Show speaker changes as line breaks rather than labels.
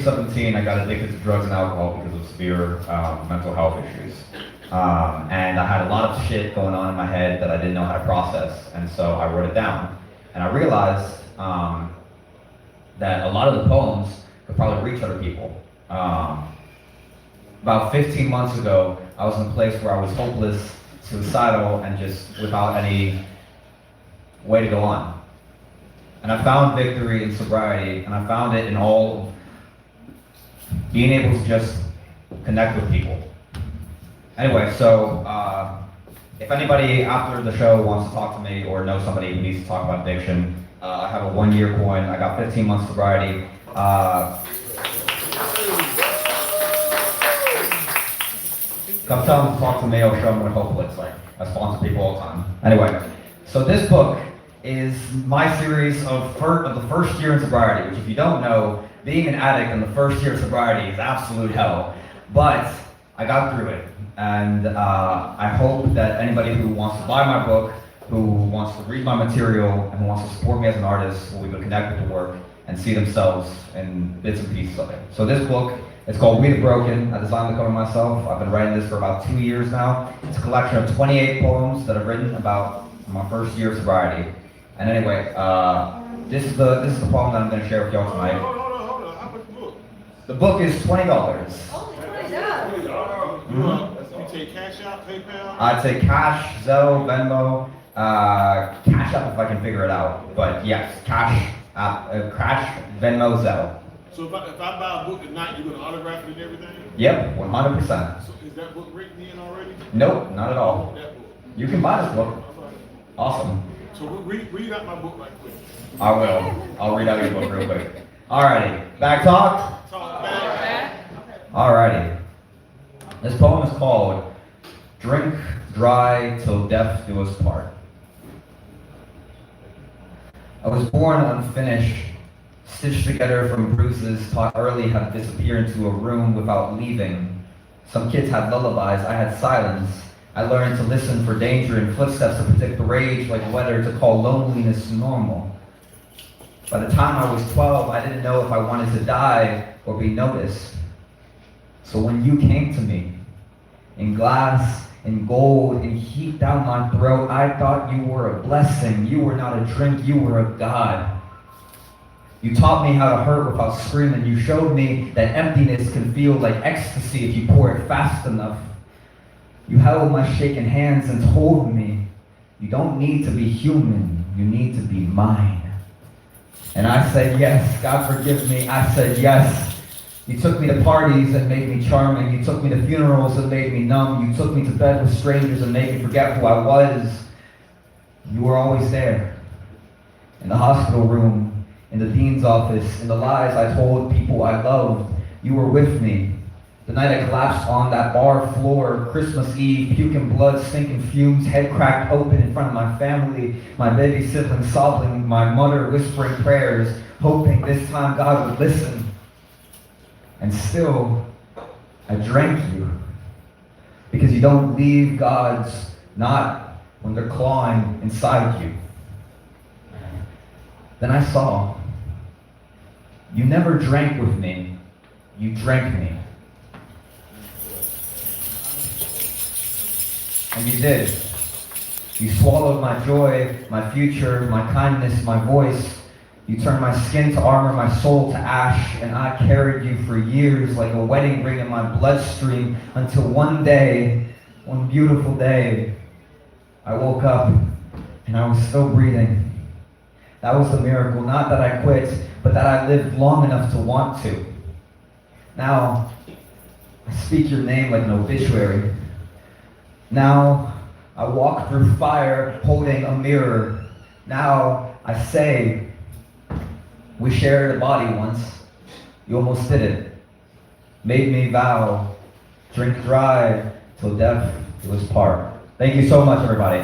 17, I got addicted to drugs and alcohol because of severe mental health issues. And I had a lot of shit going on in my head that I didn't know how to process, and so I wrote it down. And I realized that a lot of the poems could probably reach other people. About 15 months ago, I was in a place where I was hopeless, suicidal, and just without any way to go on. And I found victory in sobriety, and I found it in all being able to just connect with people. Anyway, so if anybody after the show wants to talk to me or know somebody who needs to talk about addiction, I have a 1-year coin. I got 15 months sobriety. Come tell them to talk to me, I'll show them what hope looks like. I sponsor people all the time. Anyway, so this book is my series of the first year in sobriety, which if you don't know, being an addict in the first year of sobriety is absolute hell. But I got through it, and I hope that anybody who wants to buy my book, who wants to read my material, and who wants to support me as an artist will be able to connect with the work and see themselves in bits and pieces of it. So this book, it's called We the Broken. I designed the cover myself. I've been writing this for about 2 years now. It's a collection of 28 poems that I've written about my first year of sobriety. And anyway, this is the poem that I'm going to share with y'all tonight.
Hold on. How much the book?
The book is $20.
Only $20.
You take cash out, PayPal?
I take cash, Zelle, Venmo, Cash App if I can figure it out. But yes, cash, Venmo, Zelle.
So if I buy a book tonight, you're going to autograph it and everything?
Yep, 100%.
So is that book written in already?
Nope, not at
I
all.
want that book.
You can buy this book. Awesome.
So read out my book right quick.
I will. I'll read out your book real quick. Alrighty, back talk?
Talk back.
Alrighty. This poem is called Drink Dry Till Death Do Us Part. I was born unfinished, stitched together from bruises, taught early how to disappear into a room without leaving. Some kids had lullabies, I had silence. I learned to listen for danger and footsteps to predict the rage like weather, to call loneliness normal. By the time I was 12, I didn't know if I wanted to die or be noticed. So when you came to me, in glass, in gold, in heat down my throat, I thought you were a blessing. You were not a drink, you were a god. You taught me how to hurt without screaming. You showed me that emptiness can feel like ecstasy if you pour it fast enough. You held my shaking hands and told me, you don't need to be human, you need to be mine. And I said yes, God forgive me, I said yes. You took me to parties and made me charming. You took me to funerals and made me numb. You took me to bed with strangers and made me forget who I was. You were always there. In the hospital room, in the dean's office, in the lies I told people I loved. You were with me. The night I collapsed on that bar floor, Christmas Eve, puking blood, stinking fumes, head cracked open in front of my family, my baby sibling sobbing, my mother whispering prayers, hoping this time God would listen. And still, I drank you. Because you don't leave God's not when they're clawing inside you. Then I saw, you never drank with me, you drank me. And you did. You swallowed my joy, my future, my kindness, my voice. You turned my skin to armor, my soul to ash, and I carried you for years like a wedding ring in my bloodstream until one day, one beautiful day, I woke up and I was still breathing. That was the miracle, not that I quit, but that I lived long enough to want to. Now, I speak your name like an obituary. Now, I walk through fire holding a mirror. Now, I say, we shared a body once. You almost did it. Made me vow, drink dry till death do us part. Thank you so much, everybody.